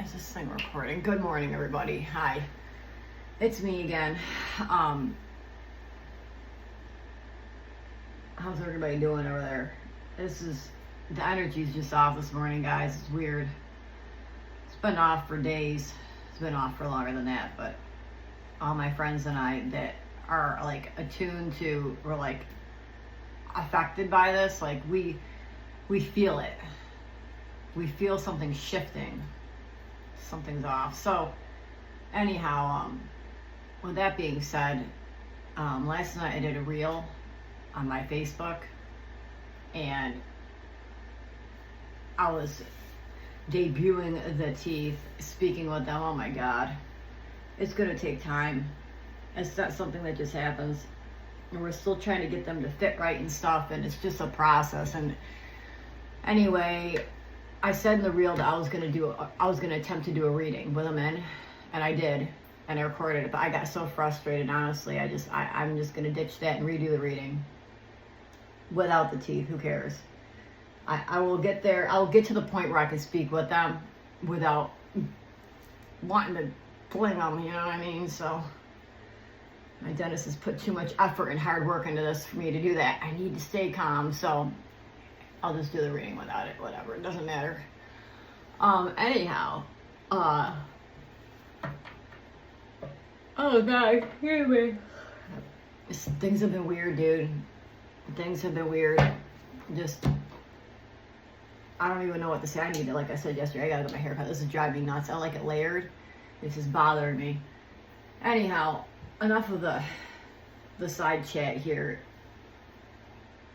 Is this thing recording? Good morning, everybody. Hi. It's me again. How's everybody doing over there? The energy's just off this morning, guys. It's weird. It's been off for days. It's been off for longer than that, but all my friends and I that are like attuned to, or like affected by this, like we feel it. We feel something shifting. Something's off. So anyhow, with that being said, last night I did a reel on my Facebook, and I was debuting the teeth, speaking with them. Oh my God, it's gonna take time. It's not something that just happens, and we're still trying to get them to fit right and stuff, and it's just a process. And anyway, I said in the reel that I was gonna attempt to do a reading with them in, and I did, and I recorded it. But I got so frustrated, honestly. I'm just gonna ditch that and redo the reading without the teeth. Who cares? I will get there. I'll get to the point where I can speak with them without wanting to fling them. You know what I mean? So my dentist has put too much effort and hard work into this for me to do that. I need to stay calm. So I'll just do the reading without it, whatever, it doesn't matter. Anyhow, oh God, anyway, things have been weird, dude. Things have been weird. Just, I don't even know what to say. I need to, like I said yesterday, I gotta get my hair cut. This is driving me nuts. I like it layered. This is bothering me. Anyhow, enough of the side chat here.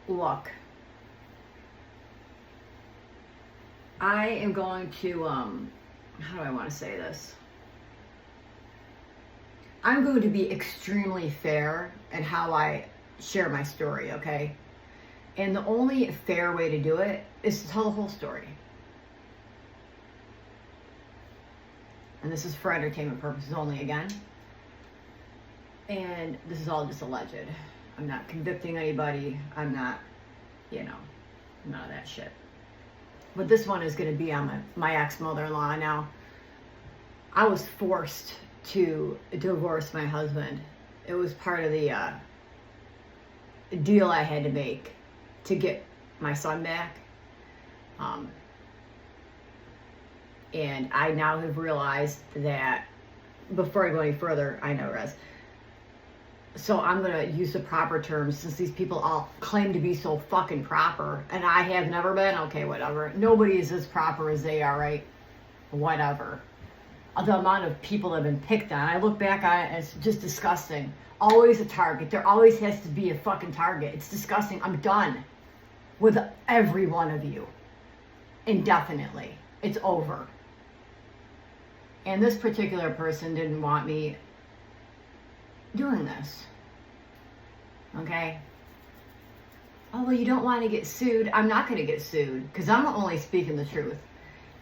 Look, I am going to, how do I want to say this? I'm going to be extremely fair in how I share my story, okay? And the only fair way to do it is to tell the whole story. And this is for entertainment purposes only, again. And this is all just alleged. I'm not convicting anybody. I'm not, none of that shit. But this one is going to be on my ex-mother-in-law. Now, I was forced to divorce my husband. It was part of the deal I had to make to get my son back. And I now have realized that, before I go any further, I know, Rez. So I'm going to use the proper terms, since these people all claim to be so fucking proper, and I have never been. Okay, whatever. Nobody is as proper as they are, right? Whatever. The amount of people that have been picked on, I look back on it and it's just disgusting. Always a target. There always has to be a fucking target. It's disgusting. I'm done with every one of you. Indefinitely. It's over. And this particular person didn't want me doing this. Okay? Oh, well, you don't want to get sued. I'm not going to get sued, because I'm only speaking the truth.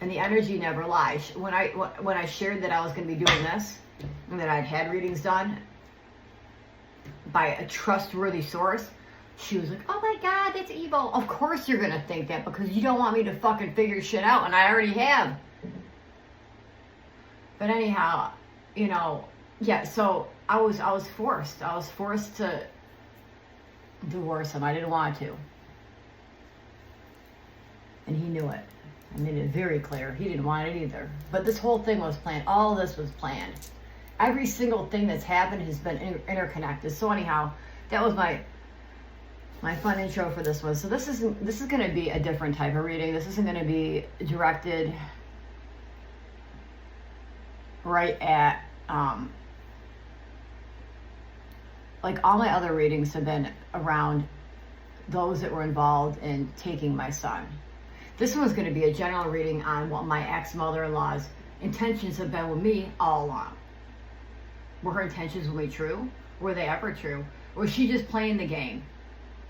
And the energy never lies. When I shared that I was going to be doing this, and that I'd had readings done by a trustworthy source, she was like, oh my God, that's evil. Of course you're going to think that, because you don't want me to fucking figure shit out, and I already have. But anyhow, yeah, so I was forced. I was forced to divorce him. I didn't want to. And he knew it. I made it very clear. He didn't want it either. But this whole thing was planned. All of this was planned. Every single thing that's happened has been interconnected. So anyhow, that was my fun intro for this one. So this is going to be a different type of reading. This isn't going to be directed right at, like all my other readings have been around those that were involved in taking my son. This one's going to be a general reading on what my ex-mother-in-law's intentions have been with me all along. Were her intentions with me true? Were they ever true? Or was she just playing the game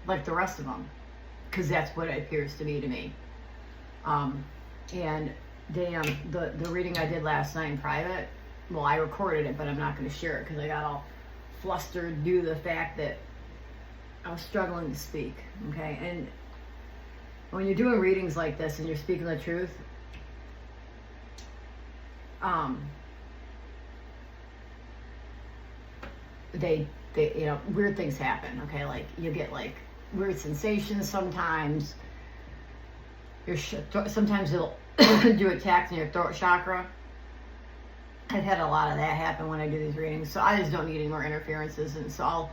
like the rest of them? Because that's what it appears to be to me. And the reading I did last night in private, well, I recorded it, but I'm not going to share it because I got all flustered due to the fact that I was struggling to speak, okay? And when you're doing readings like this and you're speaking the truth, they you know, weird things happen. Okay, like you get like weird sensations sometimes. Sometimes it'll do attacks in your throat chakra. I've had a lot of that happen when I do these readings, so I just don't need any more interferences, and so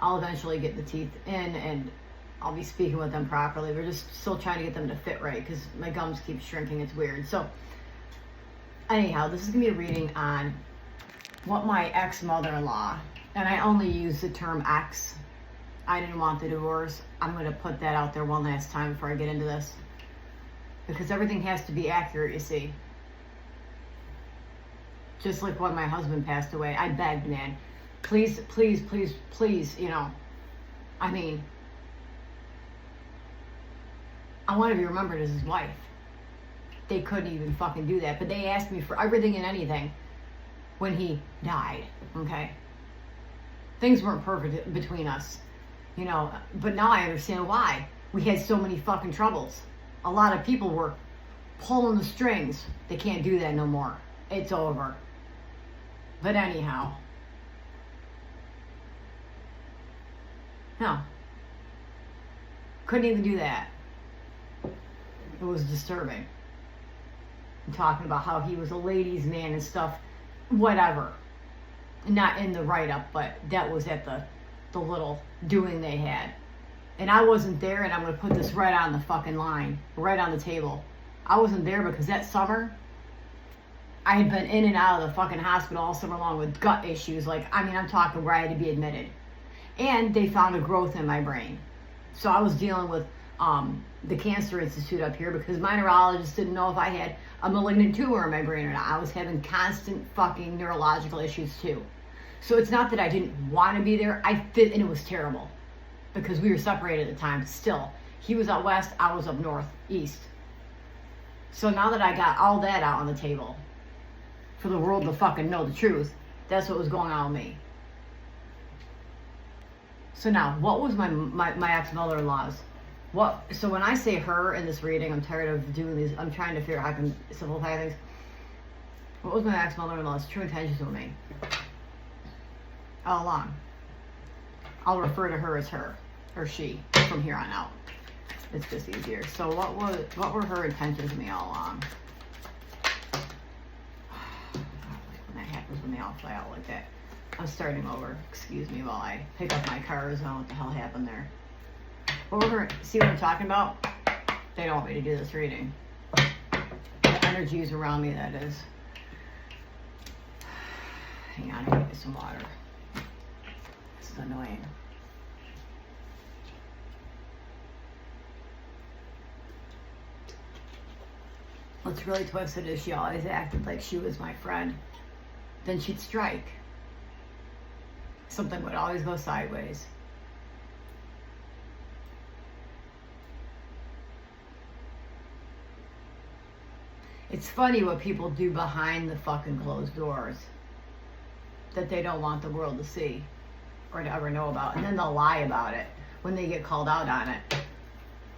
I'll eventually get the teeth in, and I'll be speaking with them properly. We're just still trying to get them to fit right because my gums keep shrinking. It's weird. So anyhow, this is gonna be a reading on what my ex-mother-in-law, and I only use the term ex. I didn't want the divorce. I'm gonna put that out there one last time before I get into this, because everything has to be accurate, you see. Just like when my husband passed away, I begged, man, please, please, please, please, you know, I mean, I want to be remembered as his wife. They couldn't even fucking do that, but they asked me for everything and anything when he died, okay? Things weren't perfect between us, you know, but now I understand why. We had so many fucking troubles. A lot of people were pulling the strings. They can't do that no more. It's over. But anyhow, no, couldn't even do that. It was disturbing. I'm talking about how he was a ladies' man and stuff, whatever. Not in the write-up, but that was at the little doing they had. And I wasn't there, and I'm going to put this right on the fucking line, right on the table. I wasn't there because that summer, I had been in and out of the fucking hospital all summer long with gut issues. Like, I mean, I'm talking where I had to be admitted. And they found a growth in my brain. So I was dealing with the Cancer Institute up here because my neurologist didn't know if I had a malignant tumor in my brain or not. I was having constant fucking neurological issues too. So it's not that I didn't want to be there. I fit, and it was terrible because we were separated at the time. Still, he was out west, I was up north, east. So now that I got all that out on the table, for the world to fucking know the truth, that's what was going on with me. So now, what was my ex-mother-in-law's? So when I say her in this reading, I'm tired of doing these, I'm trying to figure out how I can simplify things. What was my ex-mother-in-law's true intentions with me? All along. I'll refer to her as her, or she, from here on out. It's just easier. So what were her intentions with me all along? When that happens when they all fly out like that. I'm starting over. Excuse me while I pick up my cars. I don't know what the hell happened there. What were her, see what I'm talking about? They don't want me to do this reading. The energies around me, that is. Hang on, I need some water. This is annoying. What's really twisted is she always acted like she was my friend. Then she'd strike. Something would always go sideways. It's funny what people do behind the fucking closed doors that they don't want the world to see or to ever know about. And then they'll lie about it when they get called out on it.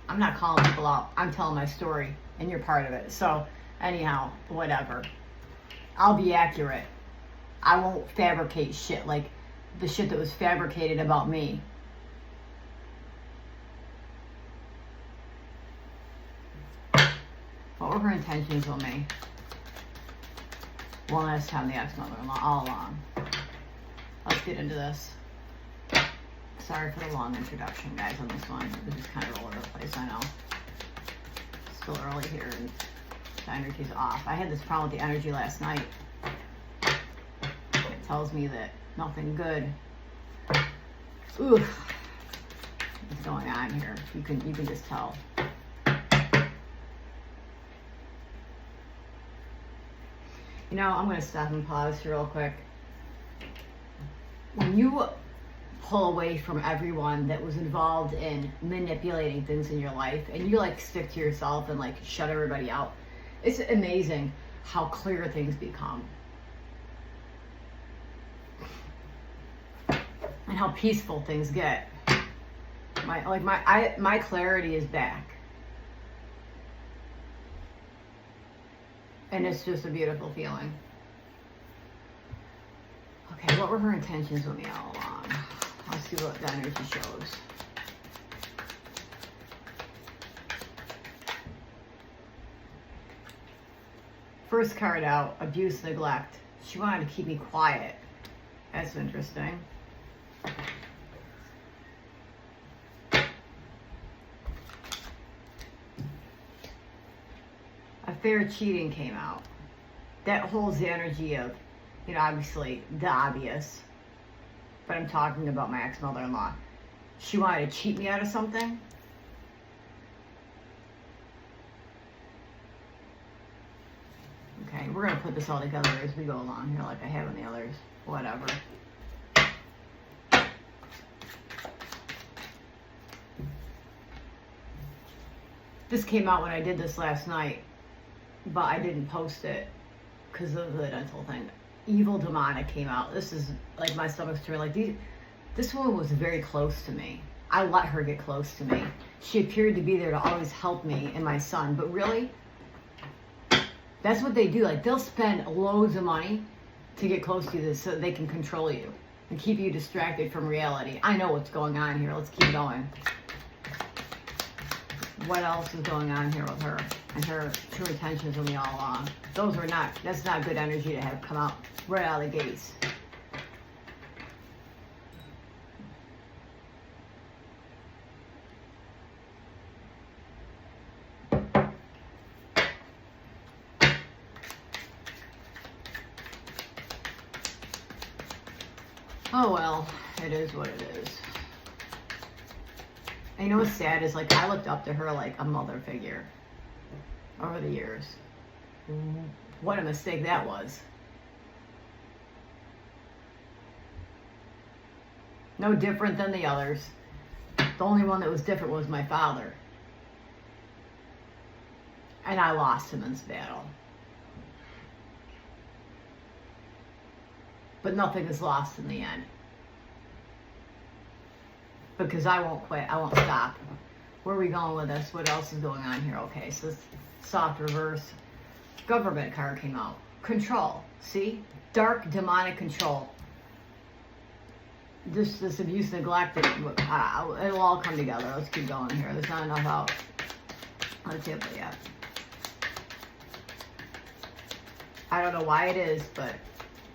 I'm not calling people out. I'm telling my story, and you're part of it. So anyhow, whatever. I'll be accurate. I won't fabricate shit like the shit that was fabricated about me. What were her intentions with me? One last time, the ex-mother-in-law, all along. Let's get into this. Sorry for the long introduction, guys, on this one. It was just kind of all over the place, I know. It's still early here, and the energy's off. I had this problem with the energy last night. It tells me that nothing good is going on here. You can just tell. You know, I'm going to stop and pause here real quick. When you pull away from everyone that was involved in manipulating things in your life, and you like stick to yourself and like shut everybody out, it's amazing how clear things become. And how peaceful things get. My clarity is back. And it's just a beautiful feeling. Okay, what were her intentions with me all along? Let's see what the energy shows. First card out, abuse, neglect. She wanted to keep me quiet. That's interesting. Affair, cheating came out. That holds the energy of, you know, obviously the obvious. But I'm talking about my ex-mother-in-law. She wanted to cheat me out of something. Okay, we're going to put this all together as we go along here like I have in the others. Whatever. This came out when I did this last night, but I didn't post it because of the dental thing. Evil demonic came out. This is like my stomach's turning. Like this woman was very close to me. I let her get close to me. She appeared to be there to always help me and my son, but really, that's what they do. Like, they'll spend loads of money to get close to you so that they can control you and keep you distracted from reality. I know what's going on here. Let's keep going. What else is going on here with her and her true intentions with me all along? That's not good energy to have come out right out of the gates. Oh well, it is what it is. And you know what's sad is, like, I looked up to her like a mother figure over the years. What a mistake that was. No different than the others. The only one that was different was my father. And I lost him in this battle. But nothing is lost in the end. Because I won't quit. I won't stop. Where are we going with this? What else is going on here? Okay, so this soft reverse. Government card came out. Control. See? Dark demonic control. This abuse, neglect, it'll all come together. Let's keep going here. There's not enough out. Let's see it yet. I don't know why it is, but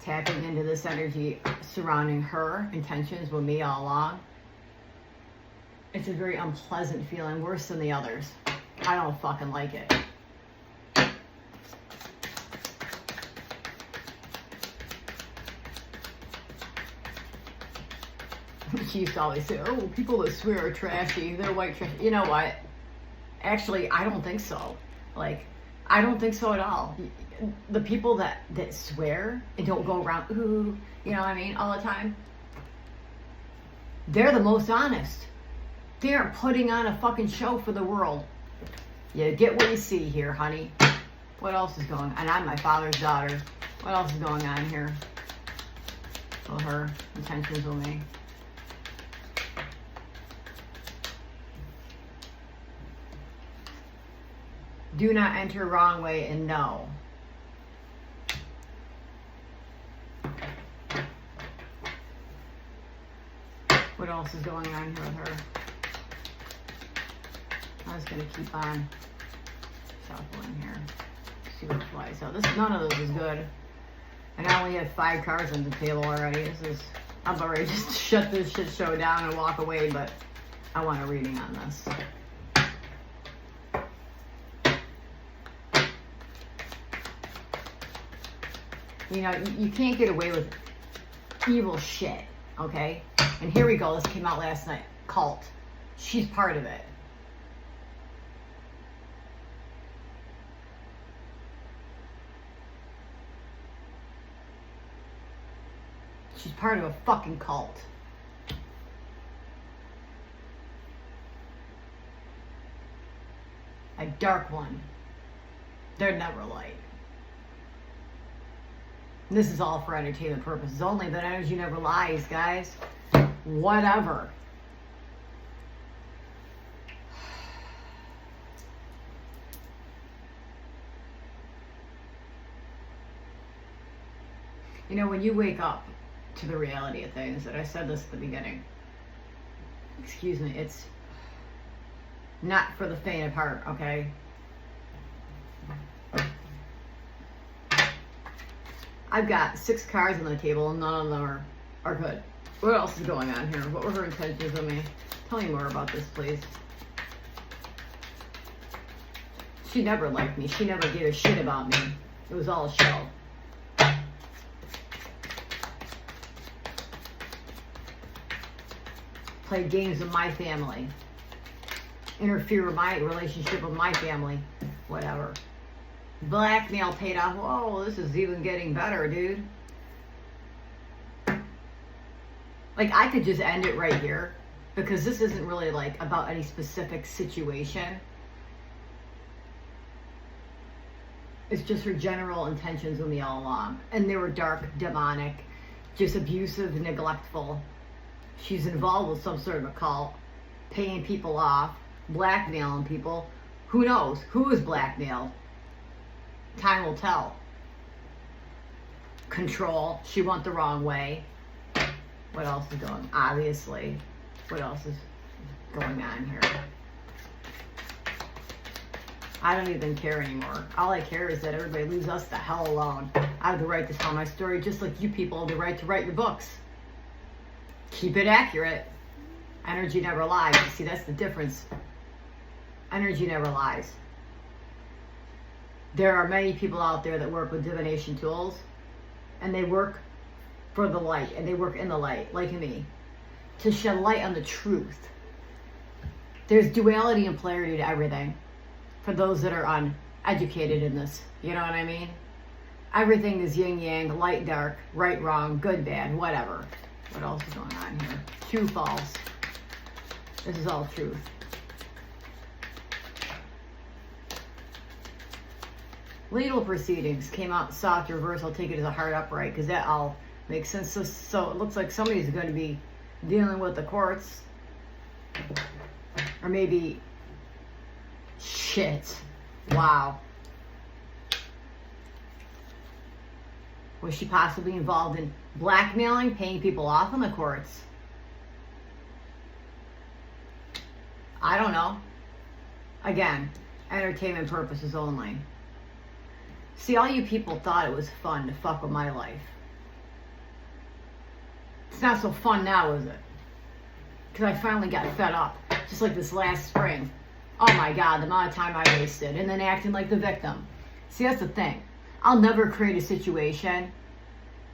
tapping into this energy surrounding her intentions with me all along, it's a very unpleasant feeling, worse than the others. I don't fucking like it. She used to always say, oh, people that swear are trashy, they're white trash. You know what? Actually, I don't think so. Like, I don't think so at all. The people that swear and don't go around, ooh, you know what I mean, all the time, they're the most honest. They aren't putting on a fucking show for the world. You get what you see here, honey. What else is going on? And I'm my father's daughter. What else is going on here? Well, her intentions with me. Do not enter wrong way and no. What else is going on here with her? I'm just going to keep on shuffling here. See what flies out. None of this is good. And I only have 5 cards on the table already. I'm about ready to just shut this shit show down and walk away, but I want a reading on this. You know, you can't get away with evil shit, okay? And here we go. This came out last night. Cult. She's part of it. She's part of a fucking cult. A dark one. They're never light. This is all for entertainment purposes only, but energy never lies, guys. Whatever. You know, when you wake up to the reality of things, and I said this at the beginning, excuse me, it's not for the faint of heart, okay? I've got 6 cards on the table and none of them are good. What else is going on here? What were her intentions with me? Tell me more about this, please. She never liked me. She never gave a shit about me. It was all a show. Played games with my family. Interfere with my relationship with my family. Whatever. Blackmail paid off. Whoa, this is even getting better, dude. Like, I could just end it right here, because this isn't really, like, about any specific situation. It's just her general intentions with me all along. And they were dark, demonic, just abusive, neglectful. She's involved with some sort of a cult, paying people off, blackmailing people. Who knows? Who is blackmailed? Time will tell. Control. She went the wrong way. What else is going on? Obviously. What else is going on here? I don't even care anymore. All I care is that everybody leaves us the hell alone. I have the right to tell my story, just like you people have the right to write your books. Keep it accurate. Energy never lies. You see, that's the difference. Energy never lies. There are many people out there that work with divination tools, and they work for the light, and they work in the light, like me, to shed light on the truth. There's duality and polarity to everything, for those that are uneducated in this. You know what I mean? Everything is yin yang, light dark, right wrong, good bad, whatever. What else is going on here? True false. This is all truth. Legal proceedings came out soft reverse. I'll take it as a hard upright, because that all makes sense. So it looks like somebody's going to be dealing with the courts. Or maybe... Shit. Wow. Was she possibly involved in blackmailing, paying people off in the courts? I don't know. Again, entertainment purposes only. See, all you people thought it was fun to fuck with my life. It's not so fun now, is it? Because I finally got fed up. Just like this last spring. Oh my God, the amount of time I wasted. And then acting like the victim. See, that's the thing. I'll never create a situation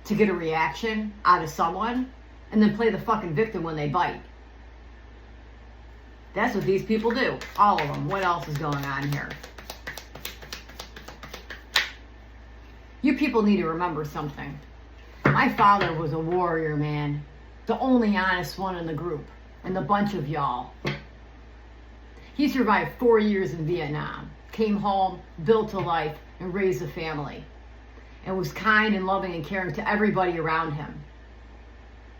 to get a reaction out of someone and then play the fucking victim when they bite. That's what these people do. All of them. What else is going on here? You people need to remember something. My father was a warrior, man. The only honest one in the group. And the bunch of y'all. He survived 4 years in Vietnam. Came home, built a life, and raised a family. And was kind and loving and caring to everybody around him.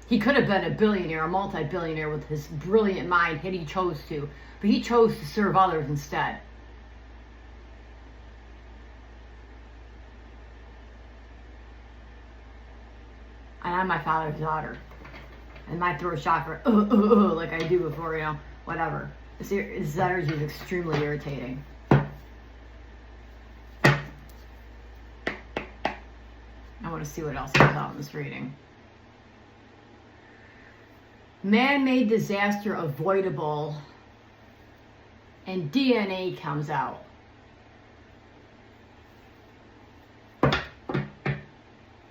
He could have been a billionaire, a multi-billionaire with his brilliant mind had he chose to. But he chose to serve others instead. And I'm my father's daughter. And my throat chakra, like I do before, you know, whatever. This energy is extremely irritating. I want to see what else comes out in this reading. Man-made disaster avoidable. And DNA comes out.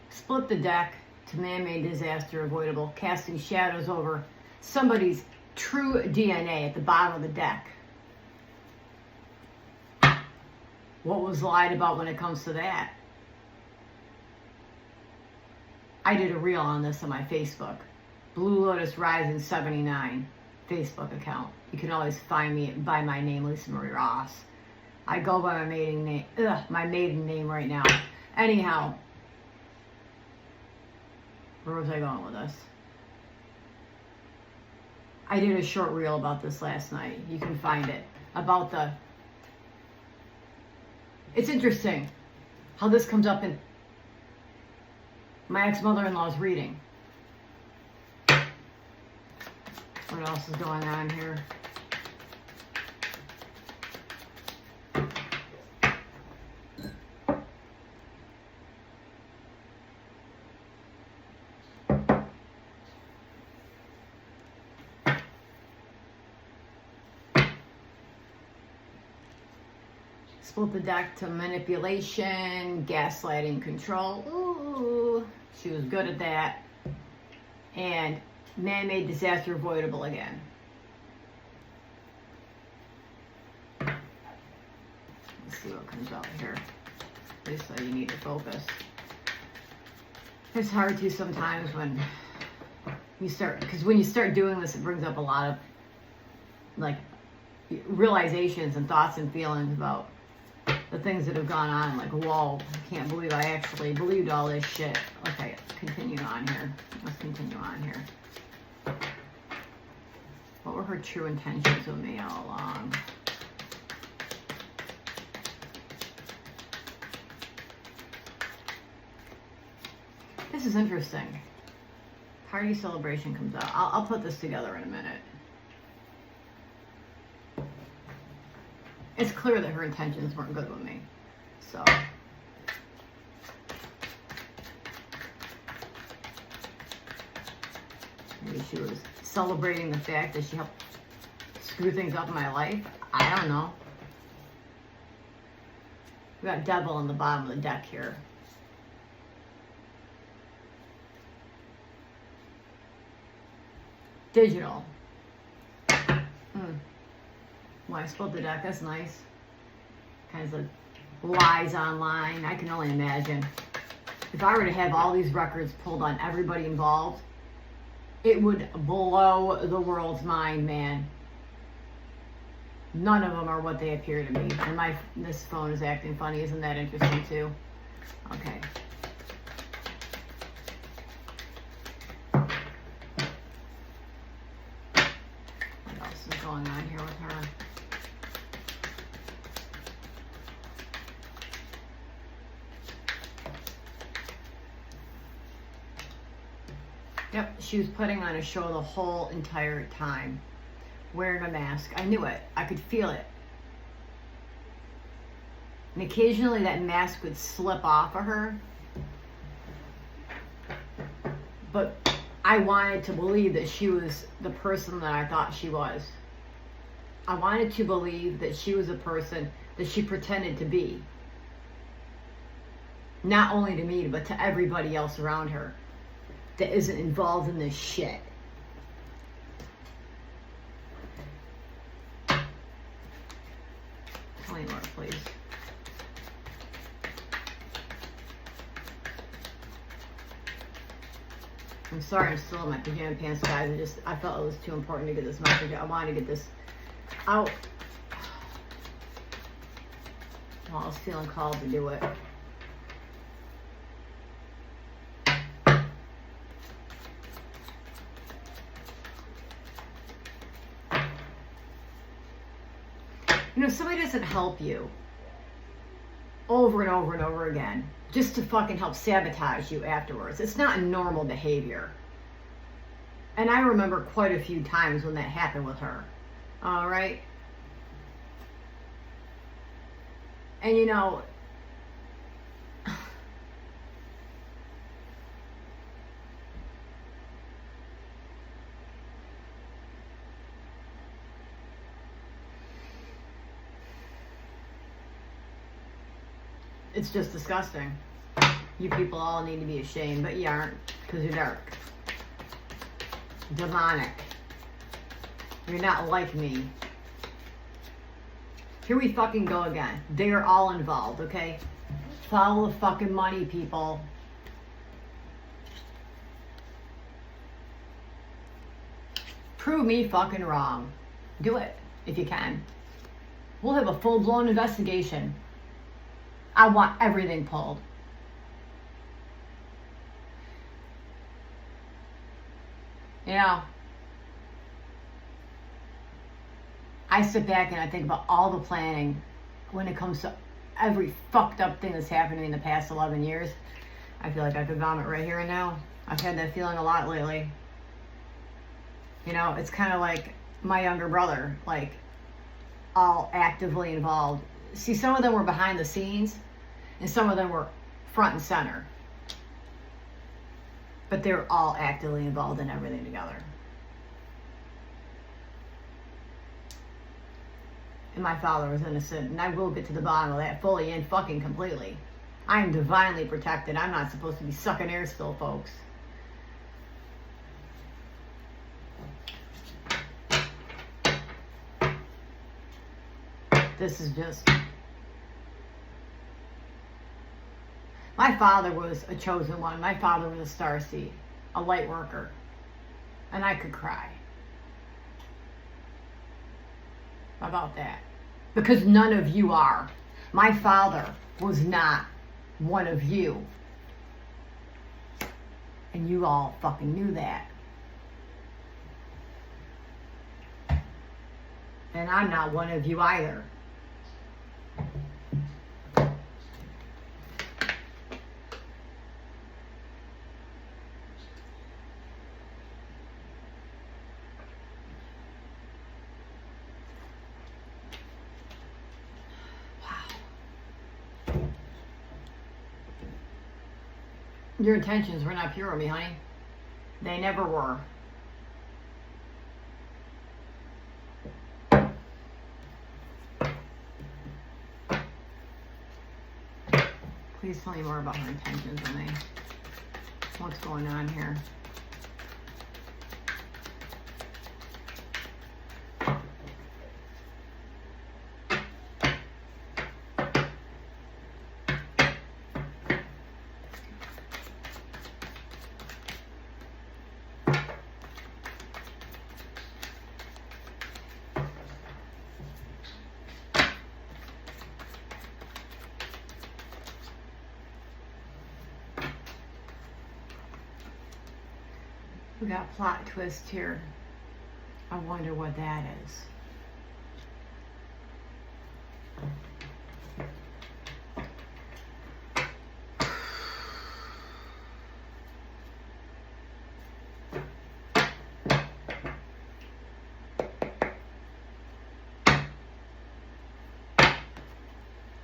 Split the deck to man-made disaster avoidable, casting shadows over somebody's true DNA at the bottom of the deck. What was lied about when it comes to that? I did a reel on this on my Facebook. Blue Lotus Rising 79 Facebook account. You can always find me by my name, Lisa Marie Ross. I go by my maiden name, my maiden name right now. Anyhow, where was I going with this? I did a short reel about this last night. You can find it. About the... It's interesting how this comes up in My ex-mother-in-law's reading. What else is going on here? Split the deck to manipulation, gaslighting, control. Ooh, she was good at that. And man-made disaster avoidable again. Let's see what comes out here. Just so you need to focus. It's hard to sometimes when you start, because when you start doing this, it brings up a lot of like realizations and thoughts and feelings about the things that have gone on. Like, whoa, I can't believe I actually believed all this shit. Okay, continue on here. Let's continue on here. What were her true intentions with me all along? This is interesting. Party celebration comes out. I'll put this together in a minute. It's clear that her intentions weren't good with me. So. Maybe she was celebrating the fact that she helped screw things up in my life. I don't know. We got devil on the bottom of the deck here. Digital. Well, I split the deck. That's nice. Kinds of lies online. I can only imagine. If I were to have all these records pulled on everybody involved, it would blow the world's mind, man. None of them are what they appear to be. And this phone is acting funny. Isn't that interesting too? Okay. What else is going on here with her? Yep, she was putting on a show the whole entire time. Wearing a mask. I knew it. I could feel it. And occasionally that mask would slip off of her. But I wanted to believe that she was the person that I thought she was. I wanted to believe that she was a person that she pretended to be. Not only to me, but to everybody else around her that isn't involved in this shit. Tell me more, please. I'm sorry I'm still in my pajama pants, guys. I felt it was too important to get this message. I wanted to get this out. Well, I was feeling called to do it. You know, if somebody doesn't help you over and over and over again, just to fucking help sabotage you afterwards, it's not normal behavior. And I remember quite a few times when that happened with her. All right? And you know, it's just disgusting. You people all need to be ashamed, but you aren't, because you're dark. Demonic. You're not like me. Here we fucking go again. They are all involved, okay? Follow the fucking money, people. Prove me fucking wrong. Do it, if you can. We'll have a full-blown investigation. I want everything pulled. You know, I sit back and I think about all the planning when it comes to every fucked up thing that's happened to me in the past 11 years. I feel like I could vomit right here and now. I've had that feeling a lot lately. You know, it's kind of like my younger brother, like, all actively involved. See, some of them were behind the scenes, and some of them were front and center. But they were all actively involved in everything together. And my father was innocent, and I will get to the bottom of that fully and fucking completely. I am divinely protected. I'm not supposed to be sucking air still, folks. This is just... My father was a chosen one. My father was a starseed, a light worker. And I could cry about that. Because none of you are. My father was not one of you. And you all fucking knew that. And I'm not one of you either. Your intentions were not pure with me, honey. They never were. Please tell me more about her intentions with me. What's going on here? We got a plot twist here. I wonder what that is.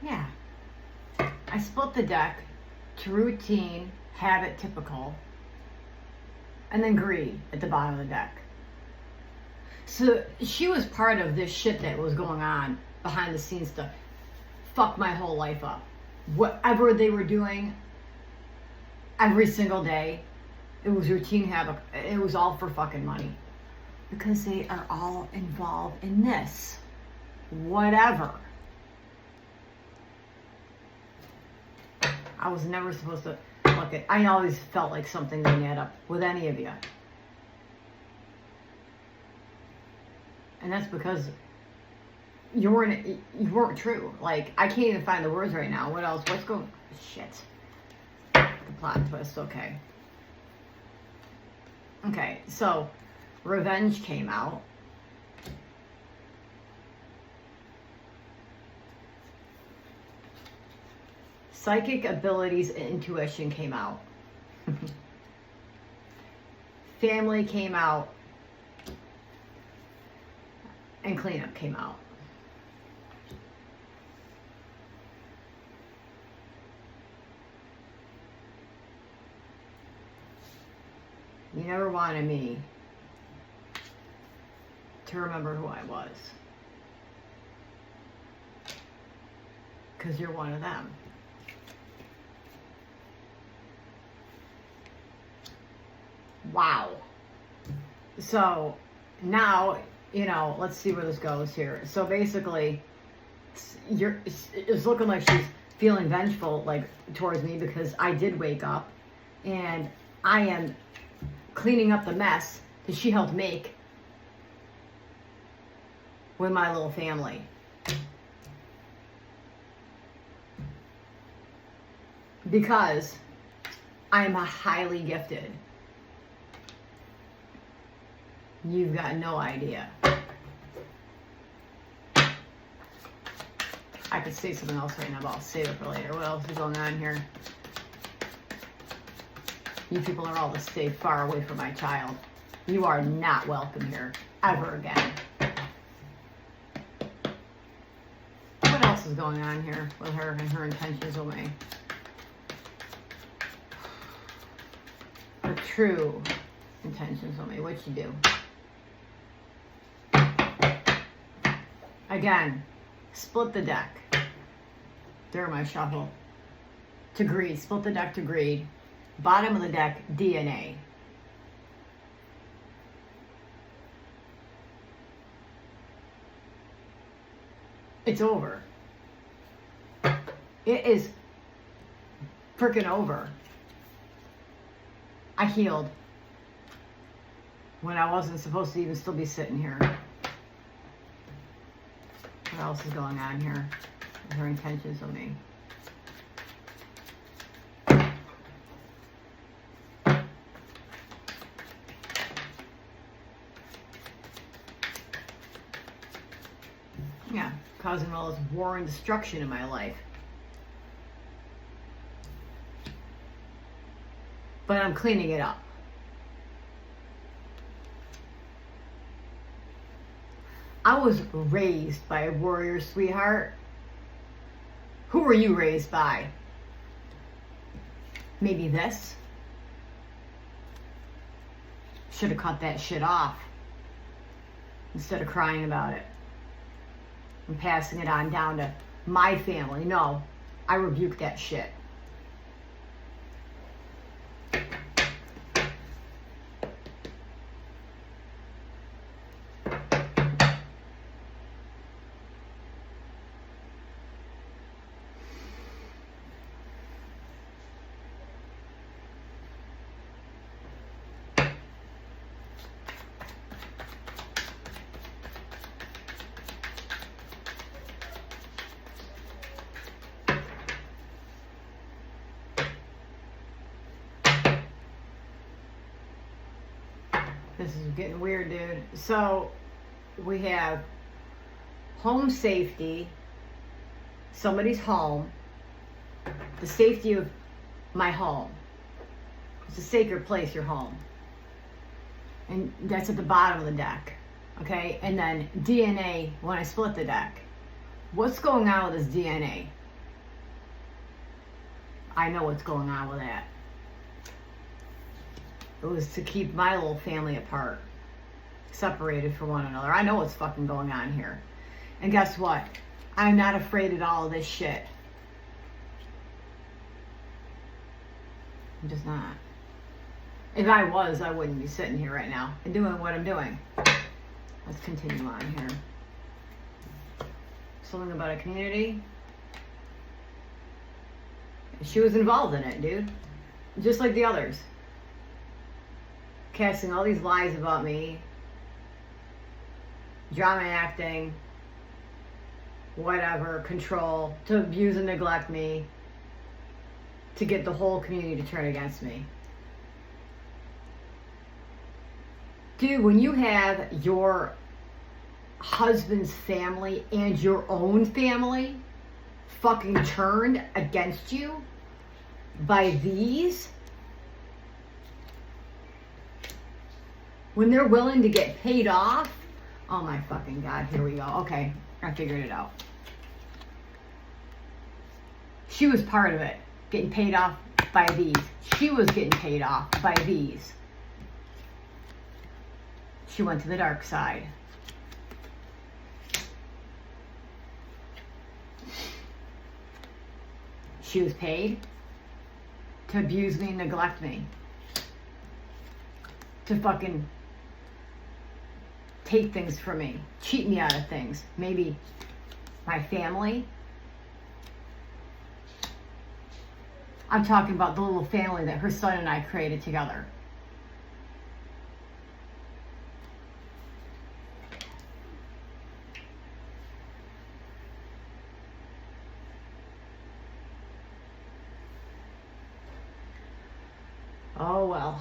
Yeah. I split the deck to routine, habit, typical. And then greed at the bottom of the deck. So she was part of this shit that was going on behind the scenes stuff. Fuck my whole life up. Whatever they were doing every single day, it was routine habit. It was all for fucking money. Because they are all involved in this. Whatever. I was never supposed to... Look, I always felt like something didn't add up with any of you. And that's because you weren't true. Like, I can't even find the words right now. What else? What's going... Shit. The plot twist, okay. Okay, so Revenge came out. Psychic abilities and intuition came out. Family came out. And cleanup came out. You never wanted me to remember who I was. Because you're one of them. Wow. So now, you know, let's see where this goes here. So basically, it's looking like she's feeling vengeful, like, towards me, because I did wake up and I am cleaning up the mess that she helped make with my little family. Because I am a highly gifted. You've got no idea. I could say something else right now, but I'll save it for later. What else is going on here? You people are all to stay far away from my child. You are not welcome here ever again. What else is going on here with her and her intentions with me? Her true intentions with me. What'd she do? Again, split the deck. There, my shuffle. To greed. Split the deck to greed. Bottom of the deck, DNA. It's over. It is freaking over. I healed when I wasn't supposed to even still be sitting here. What else is going on here? Her intentions with me. Yeah, causing all this war and destruction in my life. But I'm cleaning it up. I was raised by a warrior, sweetheart. Who were you raised by? Maybe this? Should have cut that shit off instead of crying about it and passing it on down to my family. No, I rebuke that shit. This is getting weird, dude. So we have home safety, somebody's home, the safety of my home. It's a sacred place, your home. And that's at the bottom of the deck. Okay? And then DNA when I split the deck. What's going on with this DNA? I know what's going on with that. It was to keep my little family apart, separated from one another. I know what's fucking going on here. And guess what? I'm not afraid of all of this shit. I'm just not. If I was, I wouldn't be sitting here right now and doing what I'm doing. Let's continue on here. Something about a community. She was involved in it, dude. Just like the others. Casting all these lies about me, drama acting, whatever, control, to abuse and neglect me, to get the whole community to turn against me. Dude, when you have your husband's family and your own family fucking turned against you by these, when they're willing to get paid off, oh my fucking God, here we go. Okay, I figured it out. She was part of it, getting paid off by these. She was getting paid off by these. She went to the dark side. She was paid to abuse me and neglect me. To fucking take things from me, cheat me out of things. Maybe my family. I'm talking about the little family that her son and I created together. Oh well.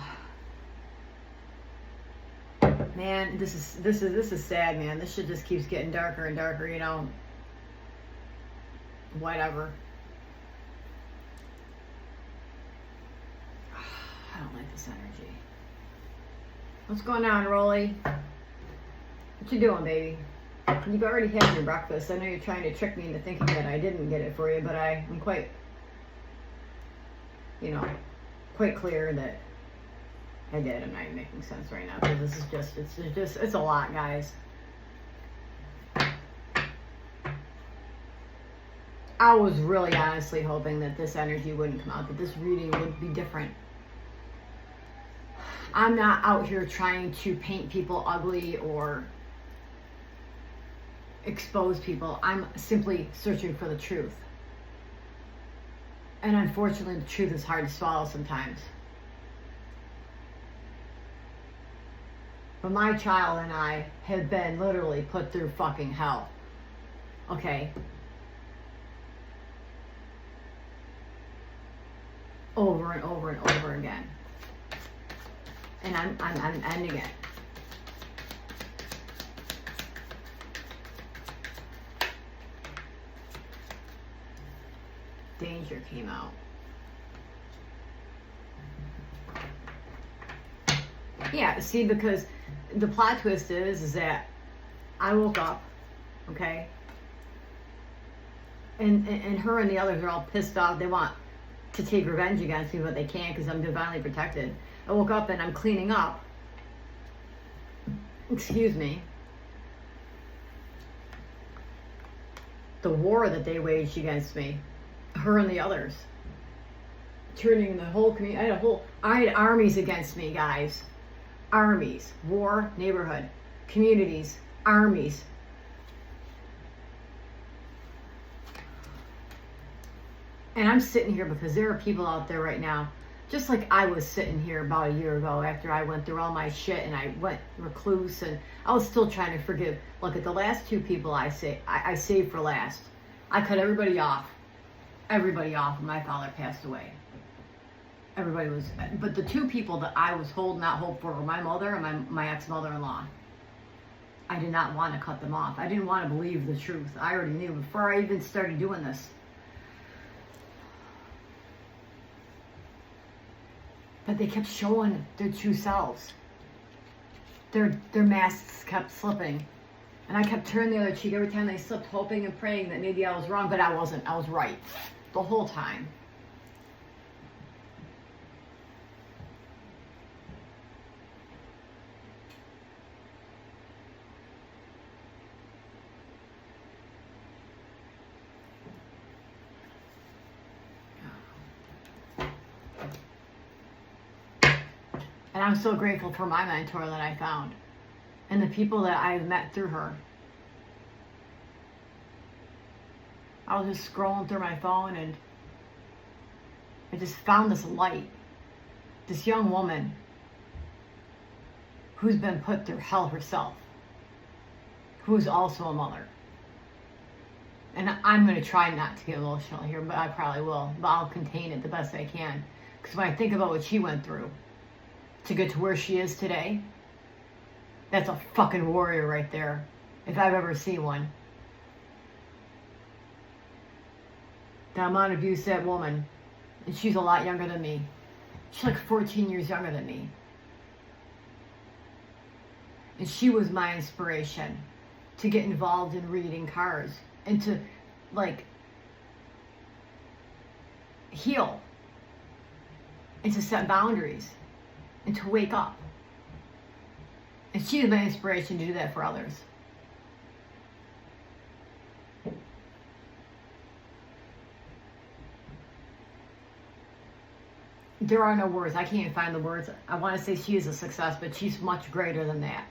Man, this is sad, man. This shit just keeps getting darker and darker, you know. Whatever. I don't like this energy. What's going on, Rolly? What you doing, baby? You've already had your breakfast. I know you're trying to trick me into thinking that I didn't get it for you, but I'm quite, quite clear that I did. I'm not even making sense right now because this is it's a lot, guys. I was really honestly hoping that this energy wouldn't come out, that this reading would be different. I'm not out here trying to paint people ugly or expose people. I'm simply searching for the truth. And unfortunately, the truth is hard to swallow sometimes. But my child and I have been literally put through fucking hell. Okay? Over and over and over again. And I'm ending it. Danger came out. Yeah, see, because the plot twist is that I woke up, okay? And her and the others are all pissed off. They want to take revenge against me, but they can't because I'm divinely protected. I woke up and I'm cleaning up. Excuse me. The war that they waged against me. Her and the others. Turning the whole community. I had armies against me, guys. Armies. War, neighborhood, communities, armies. And I'm sitting here because there are people out there right now, just like I was sitting here about a year ago after I went through all my shit and I went recluse and I was still trying to forgive. Look, at the last two people I saved for last. I cut everybody off. Everybody off when my father passed away. Everybody was, but the two people that I was holding out hope for were my mother and my ex-mother-in-law. I did not want to cut them off. I didn't want to believe the truth. I already knew before I even started doing this. But they kept showing their true selves. Their masks kept slipping. And I kept turning the other cheek every time they slipped, hoping and praying that maybe I was wrong, but I wasn't. I was right. The whole time. And I'm so grateful for my mentor that I found and the people that I've met through her. I was just scrolling through my phone and I just found this light. This young woman who's been put through hell herself, who's also a mother. And I'm going to try not to get emotional here, but I probably will. But I'll contain it the best I can. Because when I think about what she went through to get to where she is today, that's a fucking warrior right there, if I've ever seen one. The amount of abuse that woman, and she's a lot younger than me. She's like 14 years younger than me. And she was my inspiration to get involved in reading cards and to, like, heal and to set boundaries and to wake up. And she is my inspiration to do that for others. There are no words. I can't find the words. I want to say she is a success, but she's much greater than that.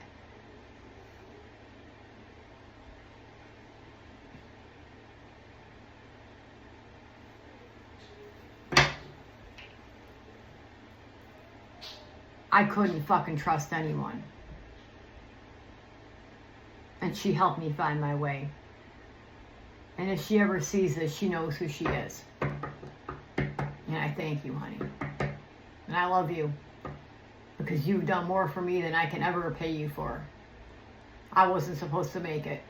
I couldn't fucking trust anyone. And she helped me find my way. And if she ever sees this, she knows who she is. And I thank you, honey. And I love you. Because you've done more for me than I can ever repay you for. I wasn't supposed to make it.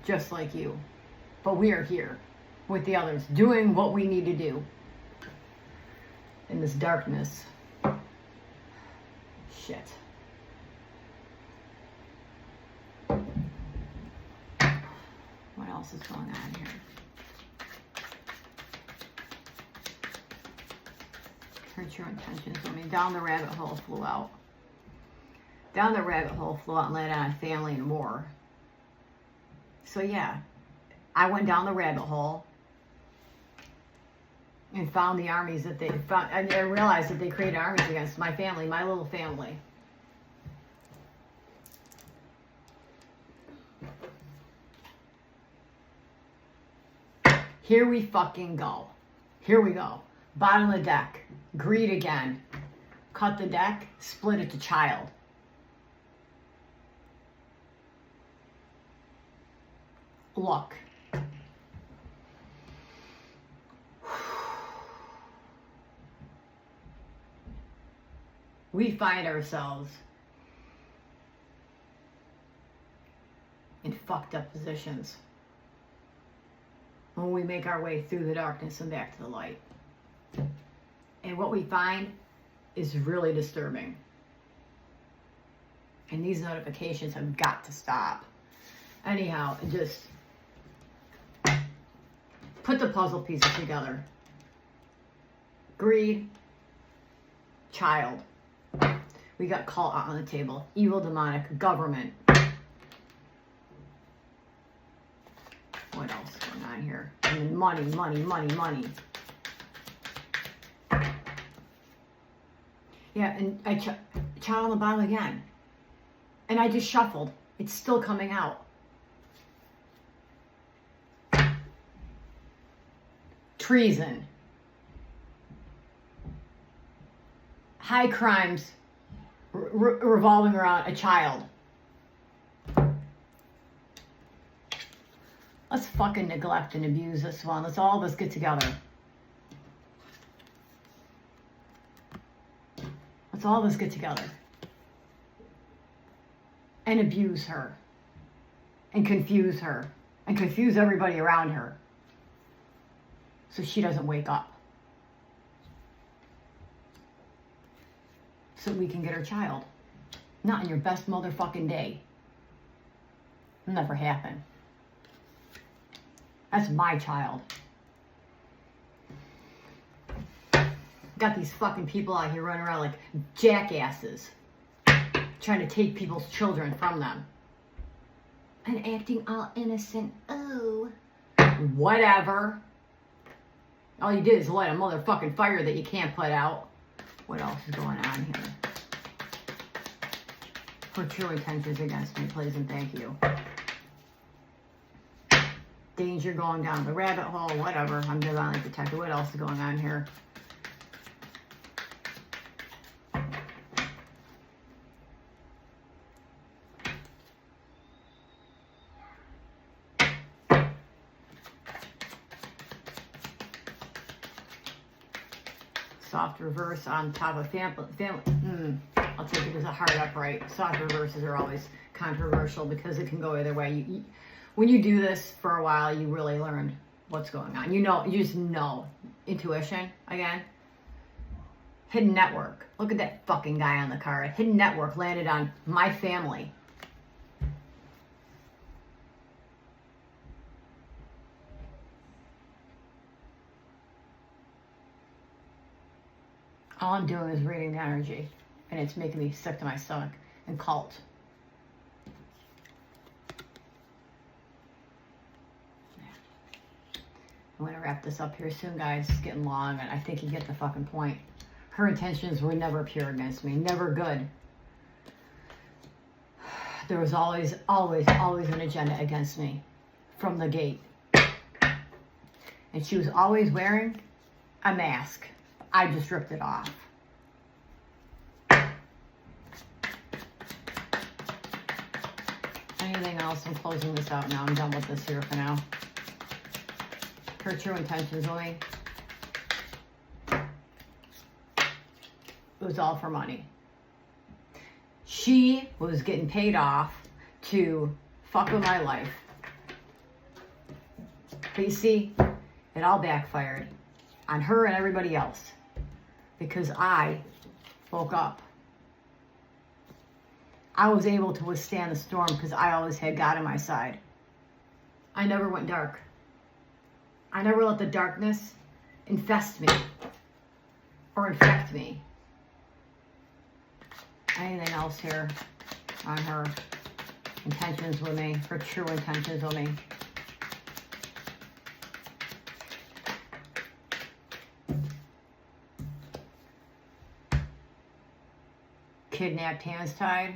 Just like you. But we are here. With the others. Doing what we need to do. In this darkness. Shit. What else is going on here? Her true intentions. I mean, down the rabbit hole flew out. Down the rabbit hole flew out and landed on family and war. So yeah, I went down the rabbit hole and found the armies that they found. I realized that they created armies against my family, my little family. Here we fucking go. Here we go. Bottom of the deck. Greed again. Cut the deck, split it to child. Look. We find ourselves in fucked up positions when we make our way through the darkness and back to the light. And what we find is really disturbing. And these notifications have got to stop. Anyhow, just put the puzzle pieces together. Greed, child. We got cult out on the table. Evil, demonic, government. What else is going on here? I mean, money, money, money, money. Yeah, and I child on the bottom again. And I just shuffled. It's still coming out. Treason. High crimes revolving around a child. Let's fucking neglect and abuse this one. Let's all of us get together. Let's all of us get together. And abuse her. And confuse her. And confuse everybody around her. So she doesn't wake up. So we can get her child. Not in your best motherfucking day. It'll never happen. That's my child. Got these fucking people out here running around like jackasses. Trying to take people's children from them. And acting all innocent. Oh. Whatever. All you did is light a motherfucking fire that you can't put out. What else is going on here? For true intentions against me, please and thank you. Danger going down the rabbit hole, whatever. I'm divinely protected. What else is going on here? Soft reverse on top of family. I'll take it as a hard upright. Soft reverses are always controversial because it can go either way. When you do this for a while, you really learn what's going on. You just know. Intuition, again. Hidden network. Look at that fucking guy on the card. Hidden network landed on my family. All I'm doing is reading the energy, and it's making me sick to my stomach. And cult. I'm going to wrap this up here soon, guys. It's getting long, and I think you get the fucking point. Her intentions were never pure against me. Never good. There was always an agenda against me. From the gate. And she was always wearing a mask. I just ripped it off. Anything else? I'm closing this out now. I'm done with this here for now. Her true intentions, Zoe. It was all for money. She was getting paid off to fuck with my life. But you see, it all backfired on her and everybody else. Because I woke up I was able to withstand the storm because I always had God on my side. I never went dark. I never let the darkness infest me or infect me. Anything else here on her intentions with me, her true intentions with me? Kidnapped, hands tied.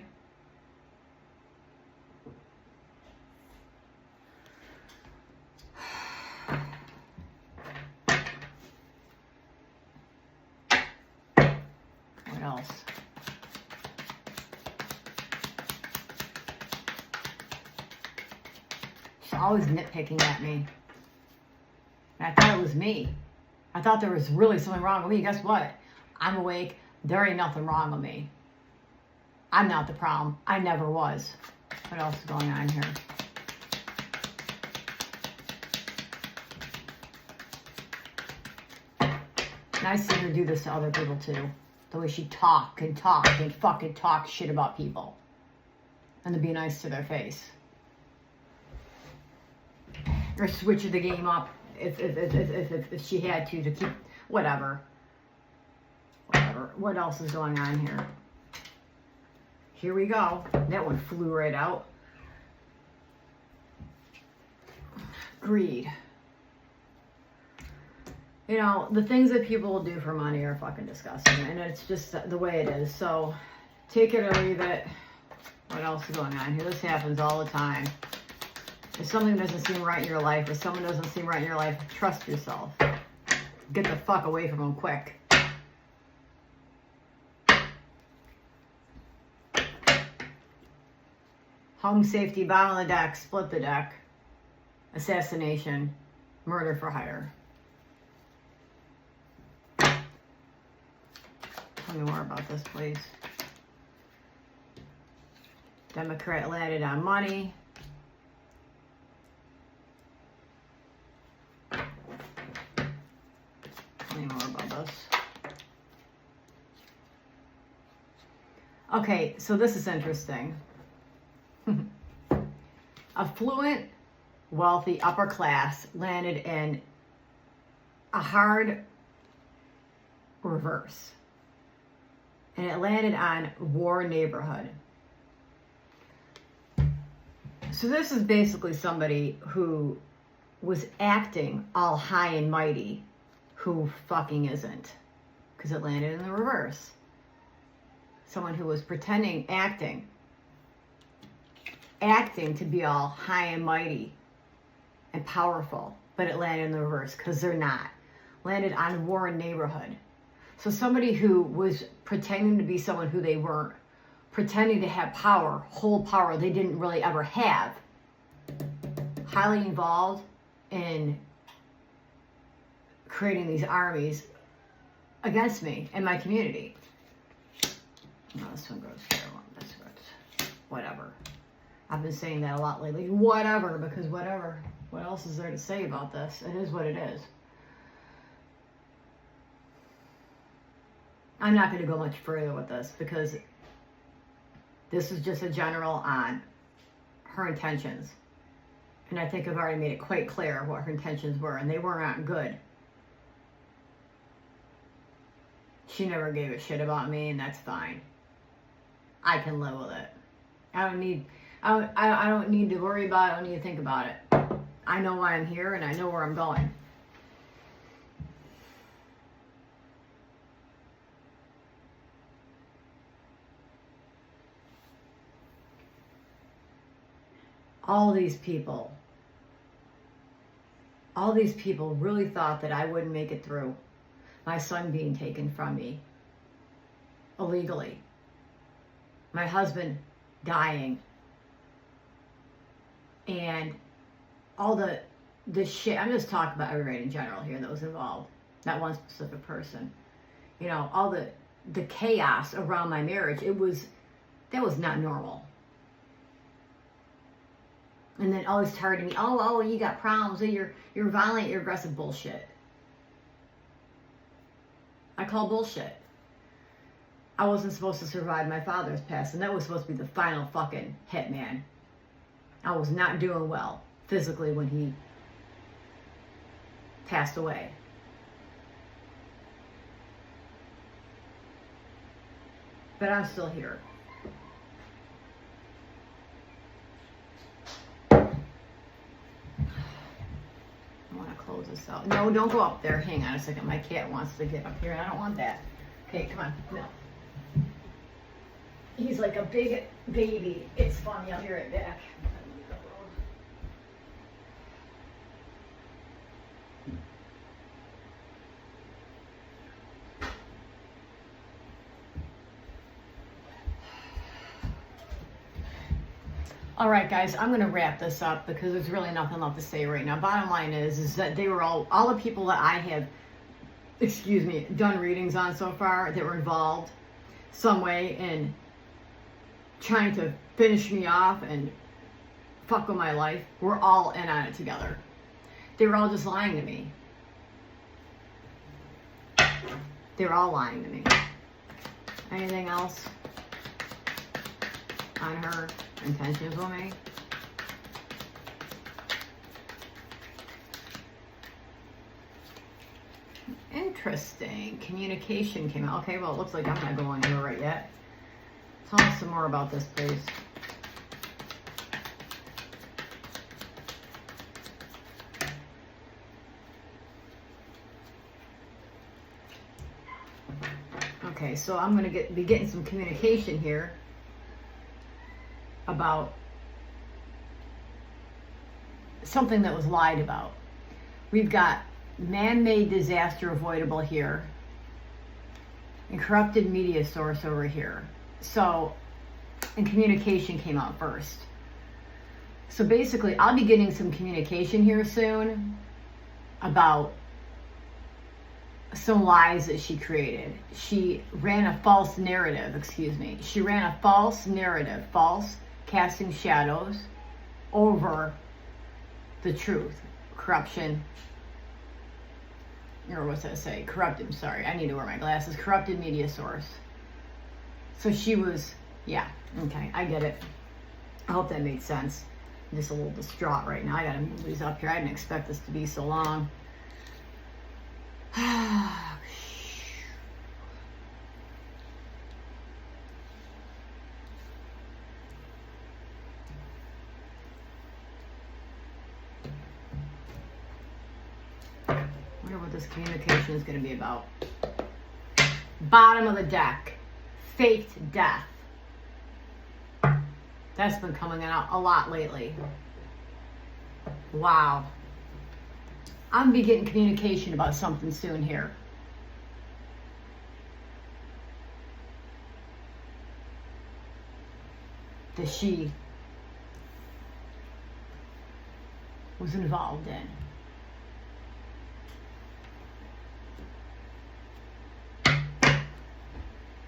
What else? She's always nitpicking at me. And I thought it was me. I thought there was really something wrong with me. Guess what? I'm awake. There ain't nothing wrong with me. I'm not the problem. I never was. What else is going on here? And I see her do this to other people too. The way she talk and fucking talk shit about people. And to be nice to their face. Or switch the game up if she had to keep, whatever. Whatever. What else is going on here? Here we go. That one flew right out. Greed. You know, the things that people will do for money are fucking disgusting. And it's just the way it is. So, take it or leave it. What else is going on here? This happens all the time. If something doesn't seem right in your life, or someone doesn't seem right in your life, trust yourself. Get the fuck away from them quick. Home safety, bottom of the deck, split the deck. Assassination, murder for hire. Tell me more about this, please. Democrat landed on money. Tell me more about this. Okay, so this is interesting. Affluent, wealthy, upper class landed in a hard reverse. And it landed on war neighborhood. So this is basically somebody who was acting all high and mighty, who fucking isn't. Because it landed in the reverse. Someone who was pretending, acting to be all high and mighty and powerful, but it landed in the reverse because they're not. Landed on war neighborhood. So somebody who was pretending to be someone who they weren't, pretending to have power, whole power they didn't really ever have, highly involved in creating these armies against me and my community. No, this one goes here, this goes, whatever. I've been saying that a lot lately. Whatever, because whatever. What else is there to say about this? It is what it is. I'm not going to go much further with this because this is just a general on her intentions. And I think I've already made it quite clear what her intentions were, and they were not good. She never gave a shit about me, and that's fine. I can live with it. I don't need to worry about it. I don't need to think about it. I know why I'm here, and I know where I'm going. All these people really thought that I wouldn't make it through my son being taken from me illegally, my husband dying, and all the shit. I'm just talking about everybody in general here that was involved, not one specific person. You know, all the chaos around my marriage, that was not normal. And then always targeting me, oh, you got problems, you're violent, you're aggressive. Bullshit. I call bullshit. I wasn't supposed to survive my father's passing. That was supposed to be the final fucking hit, man. I was not doing well physically when he passed away. But I'm still here. I want to close this out. No, don't go up there. Hang on a second. My cat wants to get up here and I don't want that. Okay, come on. No. He's like a big baby. It's funny. I'll be right back. All right, guys, I'm going to wrap this up because there's really nothing left to say right now. Bottom line is that they were all the people that I have, done readings on so far that were involved some way in trying to finish me off and fuck with my life. We're all in on it together. They were all just lying to me. They were all lying to me. Anything else on her intentions with me? Interesting. Communication came out. Okay, well, it looks like I'm not going anywhere right yet. Tell us some more about this, please. Okay, so I'm going to be getting some communication here about something that was lied about. We've got man-made disaster avoidable here and corrupted media source over here. So, and communication came out first. So basically, I'll be getting some communication here soon about some lies that she created. She ran a false narrative, She ran a false narrative, casting shadows over the truth. Corruption, or what's that say? Corrupted, sorry, I need to wear my glasses. Corrupted media source. So she was, yeah, okay, I get it. I hope that made sense. I'm just a little distraught right now. I gotta move these up here. I didn't expect this to be so long. Wonder what this communication is going to be about. Bottom of the deck. Faked death. That's been coming out a lot lately. Wow. I'm be getting communication about something soon here. That she was involved in.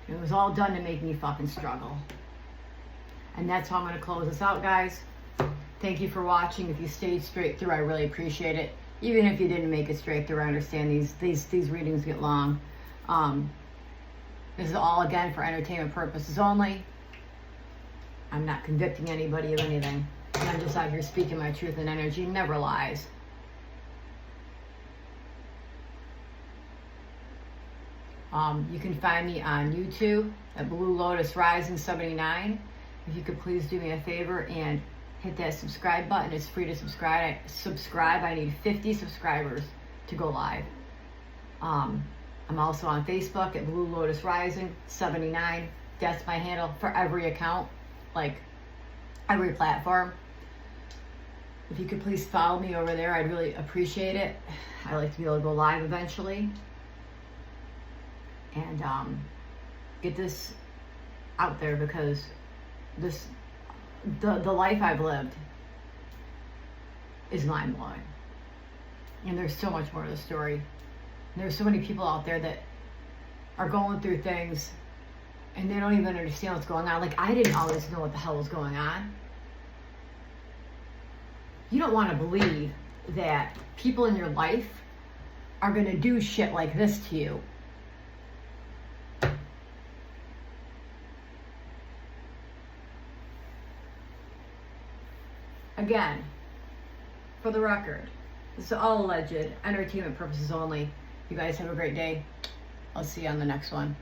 It was all done to make me fucking struggle. And that's how I'm going to close this out, guys. Thank you for watching. If you stayed straight through, I really appreciate it. Even if you didn't make it straight through, I understand these readings get long. This is all, again, for entertainment purposes only. I'm not convicting anybody of anything. I'm just out here speaking my truth, and energy never lies. You can find me on YouTube at Blue Lotus Rising 79. If you could please do me a favor and hit that subscribe button. It's free to subscribe. I need 50 subscribers to go live. I'm also on Facebook at Blue Lotus Rising 79. That's my handle for every account, like every platform. If you could please follow me over there, I'd really appreciate it. I like to be able to go live eventually and get this out there, because the life I've lived is mind-blowing. And there's so much more to the story. And there's so many people out there that are going through things and they don't even understand what's going on. Like, I didn't always know what the hell was going on. You don't want to believe that people in your life are going to do shit like this to you. Again, for the record, this is all alleged, entertainment purposes only. You guys have a great day. I'll see you on the next one.